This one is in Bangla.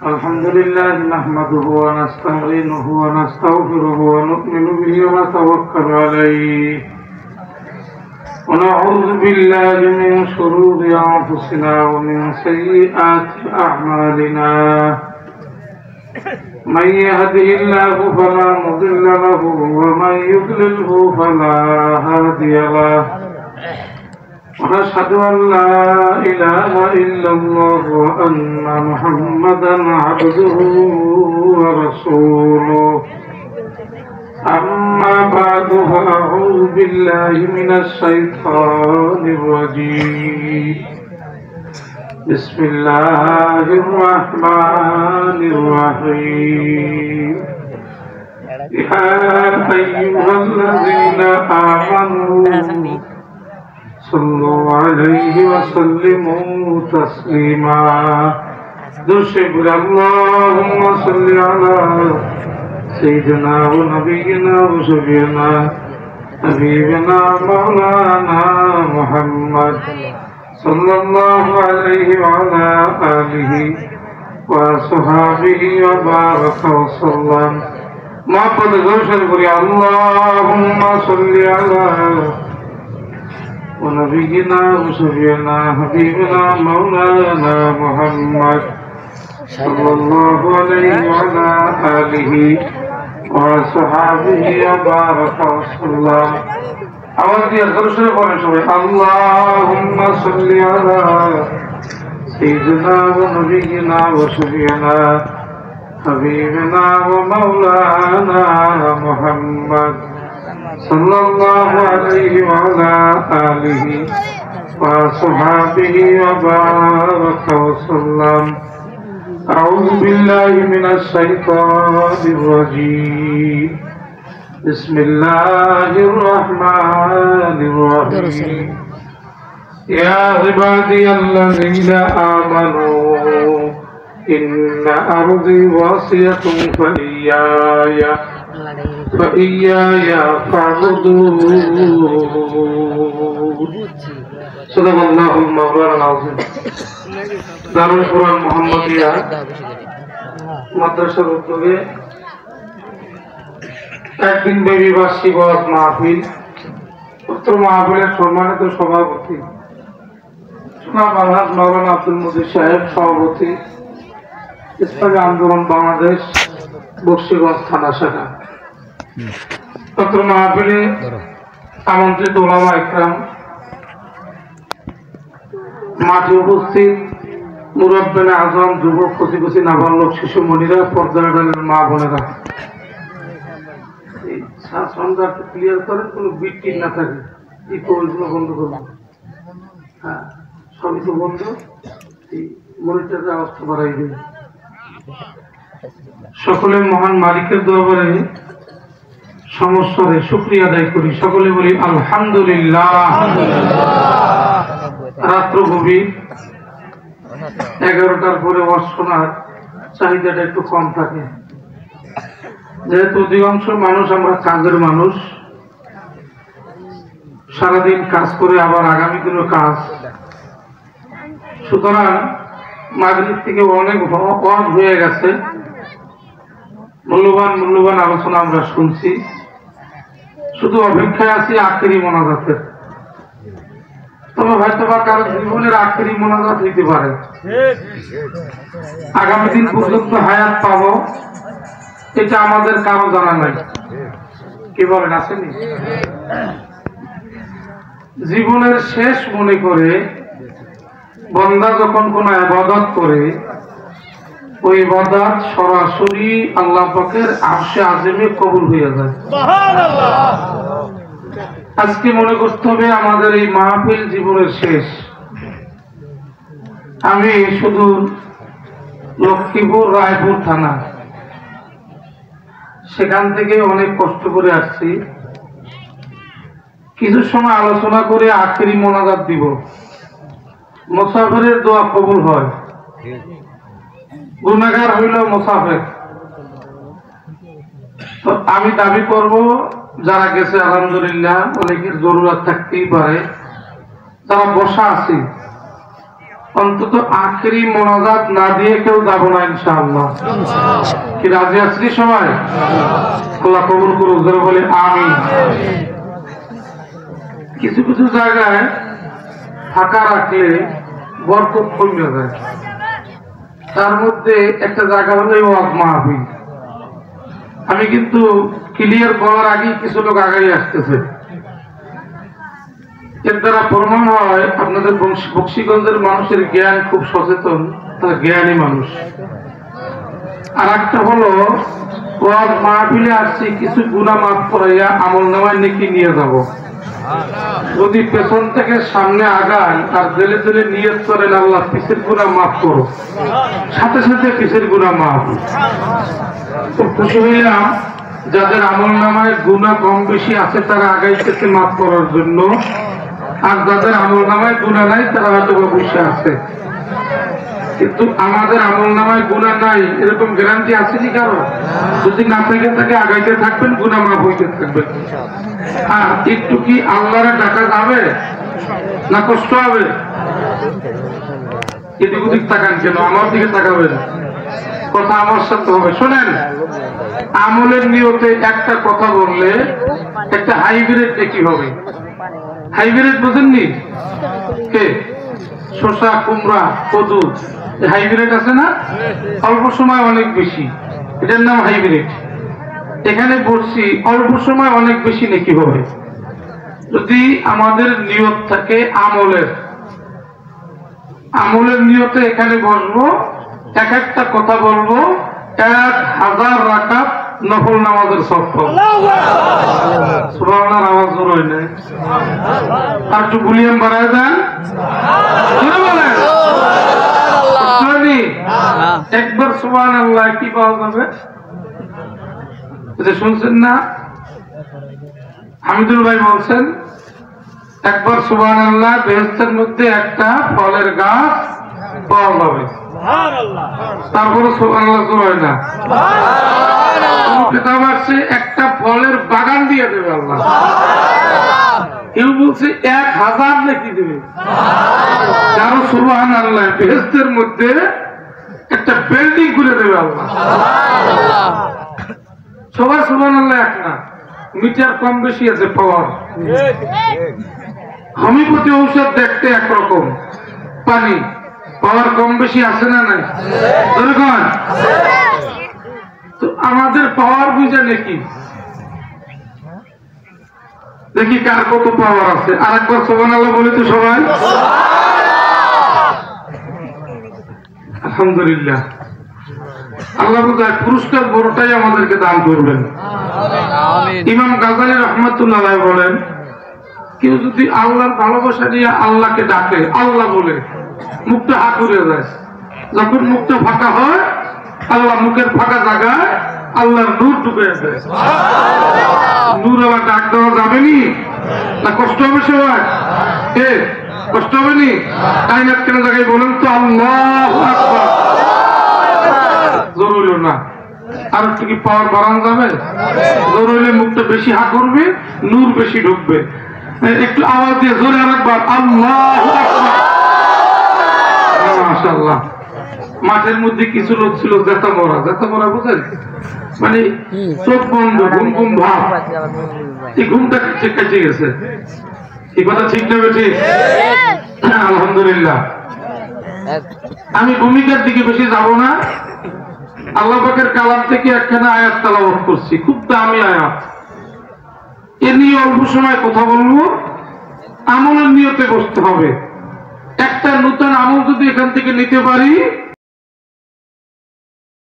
আলহামদুলিল্লাহ নাহমাদুহু ওয়া নাস্তাঈনুহু ওয়া নাস্তাগফিরুহু ওয়া নু'মিনু বিহি ওয়া নাতাওয়াক্কালু আলাইহি ওয়া নাউযু বিল্লাহি মিন শুরুরি আনফুসিনা ওয়া মিন সাইয়্যাতি আ'মালিনা من يهده الله فلا مضل له ومن يضلله فلا هادي له ونشهد أن لا إله إلا الله وأن محمدا عبده ورسوله أما بعد فأعوذ بالله من الشيطان الرجيم بسم الله الرحمن الرحيم يا أيها الذين آمنوا صلوا عليه وسلموا تسليما دشبر اللهم صل على سيدنا ونبينا وشفيعنا حبيبنا مولانا محمد صلى الله عليه وعلى آله وصحابه وبارك وسلم ما قد غشر اللهم صل على ونبينا وشفيعنا حبيبنا مولانا محمد صلى الله عليه وعلى آله وصحابه وبارك وسلم اللهم صل على سيدنا ونبينا وشفيعنا حبيبنا ومولانا محمد صلى الله عليه وعلى آله وصحابه وبارك وسلم أعوذ بالله من الشيطان الرجيم بسم الله الرحمن الرحيم يا عبادي الذين آمنوا إن أرضي واسعة فإياي فاعبدون صدق الله المولى العظيم দারুল কুরআন মোহাম্মদিয়া মাদ্রাসার উদ্যোগে একদিন ব্যাপী বার্ষিক ওয়াজ মাহফিল উক্ত মাহফিলের সম্মানিত সভাপতি জনাব আলহাজ মাওলানা আব্দুল মজিদ সাহেব, সভাপতি ইসলামী আন্দোলন বাংলাদেশ বক্সিগঞ্জ থানা শাখা। উক্ত মাহফিলে আমন্ত্রিত উলামা ইকরাম, মাঠে উপস্থিত মুরব্বিনে আজম, যুবক, কচি কচি নাবালক, শিশু মনিরা, পর্দার আড়ালের মা বোনেরা, ক্লিয়ার করেন, কোনো বিট না থাকে, ইকোগুলো বন্ধ করবেন। হ্যাঁ, সবই তো বন্ধ, মনিটরের অবস্থা বাড়াই দেবে। সকলে মহান মালিকের দরবারে সমস্যারে শুকরিয়া আদায় করি। সকলে বলি আলহামদুলিল্লাহ। রাত্র গভীর, 11টার পরে ওয়াজ শোনার চাহিদাটা একটু কম থাকে, যেহেতু অধিকাংশ মানুষ আমরা কাজের মানুষ, সারাদিন কাজ করে আবার আগামী দিনও কাজ, সুতরাং মাগরিব থেকে অনেক ওয়াজ হয়ে গেছে, মূল্যবান আলোচনা আমরা শুনছি, শুধু অপেক্ষায় আছি আখেরি মোনাজাতের। তবে হয়তো বা কারো জীবনের আখেরি মোনাজাত হইতে পারে, আগামী দিন পর্যন্ত হায়াত পাবো এটা আমাদের কারো জানা নাই। কি বলেন, আসেনি? জীবনের শেষ মনে করে বান্দা যখন কোন ইবাদত করে, ওই ইবাদত সরাসরি আল্লাহ পাকের আরশে আযমে কবুল হয়ে যায়। সুবহানাল্লাহ। আজকে মনে করতে হবে আমাদের এই মাহফিল জীবনের শেষ। আমি শুধু লক্ষ্মীপুর রায়পুর থানা, সেখান থেকে অনেক কষ্ট করে আসছি, কিছু সময় আলোচনা করে আখেরি মোনাজাত দিব। মুসাফিরের দোয়া কবুল হয়, গুনাহগার হইল মুসাফির। তো আমি দাবি করব, যারা গেছে আলহামদুলিল্লাহ, অনেকের জরুরত থাকতেই পারে, যারা বসা আছি অন্তত আখেরি মোনাজাত না দিয়ে কেউ যাবো না ইনশাআল্লাহ। কি রাজি আছি সবাই? আল্লাহ কবুল করুক, যারা বলে আমিন। কিছু কিছু জায়গায় ফাঁকা রাখলে বরকত কমে যায়। তার মধ্যে একটা জায়গা হলো ওয়াজ মাহফিল। আমি কিন্তু ক্লিয়ার করার আগে কিছু লোক আগাই আসতেছে। এর দ্বারা প্রমাণ হয় আপনাদের বক্সিগঞ্জের মানুষের জ্ঞান খুব সচেতন, তারা জ্ঞানী মানুষ। আর একটা হলো ওয়াজ মাহফিলে আসছি কিছু গুনাহ মাফ করাইয়া আমল নামায় নেকি নিয়ে যাব। যদি পেছন থেকে সামনে আগান আর জেলে জেলে নিয়ত করেন আল্লাহ পিছের গুনাহ মাফ করো, সাথে সাথে পিছের গুনাহ মাফ। খুব খুশি হইলাম যাদের আমল নামায় গুনাহ কম বেশি আছে তারা আগাইতেছে মাফ করার জন্য, আর যাদের আমল নামায় গুনাহ নাই তারা হয়তো বসে আছে। কিন্তু আমাদের আমল নামায় গুনাহ নাই এরকম গ্যারান্টি আছে কি কারো? যদি না থেকে থাকে আগাইতে থাকবেন, গুনাহ মাফ হইতে থাকবে। হ্যাঁ, একটু কি আল্লাহরে ডাকা যাবে না কষ্ট হবে? এদিক ওদিক তাকান কেন? আমার দিকে তাকাবেন, কথা আমার সাথে হবে। শোনেন, আমলের নিয়তে একটা কথা বললে একটা হাইব্রিড কি হবে? হাইব্রিড বোঝেননি? কে? শসা, কুমড়া, কদু, হাইব্রিড আছে না? অল্প সময় অনেক বেশি, এটার নাম হাইব্রিড। এখানে বলছি অল্প সময় অনেক বেশি নেকি হবে যদি আমাদের নিয়ত থাকে আমলের নিয়তে এখানে বসবো, এক একটা কথা বলবো, 1000 রাকাত নফল নামাজের সওয়াব পাবো। সুবহানাল্লাহ, আওয়াজ জোর হয় না, আর একটু ভলিউম বাড়ায় দেন। একবার সুবহানাল্লাহ কি পাওয়া যাবে? শুনছেন না? হামিদুল ভাই বলছেন একবার সুবহানাল্লাহ বেহেশতের মধ্যে একটা ফলের গাছ পাওয়া যাবে। তারপরে সুবহানাল্লাহ জোর হয় না, একটা ফলের বাগান দিয়ে দেবে আল্লাহ। কেউ বলছে 1000 নাকি দেবে, কারো সুবহানাল্লাহ বেহেশতের মধ্যে একটা বিল্ডিং করে দেবে আল্লাহ। সবার সুবহানাল্লাহ এক না, মিটার কম বেশি আছে পাওয়ার। হোমিওপ্যাথি ঔষধ দেখতে একরকম, পানি পাওয়ার কম বেশি আছে না নাই? তো আমাদের পাওয়ার বুঝে নাকি দেখি কার কত পাওয়ার আছে। আর একবার সুবহানাল্লাহ বলি তো সবাই। আলহামদুলিল্লাহ, আল্লাহ বোধহয় পুরস্কার বড়টাই আমাদেরকে দান করবেন। ইমাম গাজালি রহমাতুল্লাহ বলেন, কেউ যদি আল্লাহর ভালোবাসা নিয়ে আল্লাহকে ডাকে, আল্লাহ বলে মুখটা হা করে যায়, যখন মুখটা ফাঁকা হয় আল্লাহ মুখের ফাঁকা জায়গায় আল্লাহর নূর ঢুকে যায়। নূর আবার ডাক দেওয়া যাবে নি? না কষ্ট হবে সবাই? কষ্ট হবে নি? কায়নাত কেন জায়গায় বলেন তো আল্লাহু আকবার। জোর হইল না, আর একটু কি পাওয়ার বাড়ানো যাবে? জোর হইলে মুখটা বেশি হা করবে, নূর বেশি ঢুকবে। একটু আওয়াজ দিয়ে জোরে আরেকবার আল্লাহু আকবার। মাশাআল্লাহ। মাঠের মধ্যে কিছু লোক ছিল জেতা মরা বুঝেন, মানে চোখ বন্ধ, ঘুম ঘুম ভাব, এই ঘুমটা কেটে গেছে। এই কথা ঠিক না ঠিক? আলহামদুলিল্লাহ। আমি ভূমিকার দিকে বেশি যাব না। আল্লাহ পাকের কালাম থেকে একখানা আয়াত তেলাওয়াত করছি, খুব দামি আয়াত। এ নিয়ে অল্প সময় কথা বলবো। আমলের নিয়তে বসতে হবে। একটা নতুন আমল যদি এখান থেকে নিতে পারি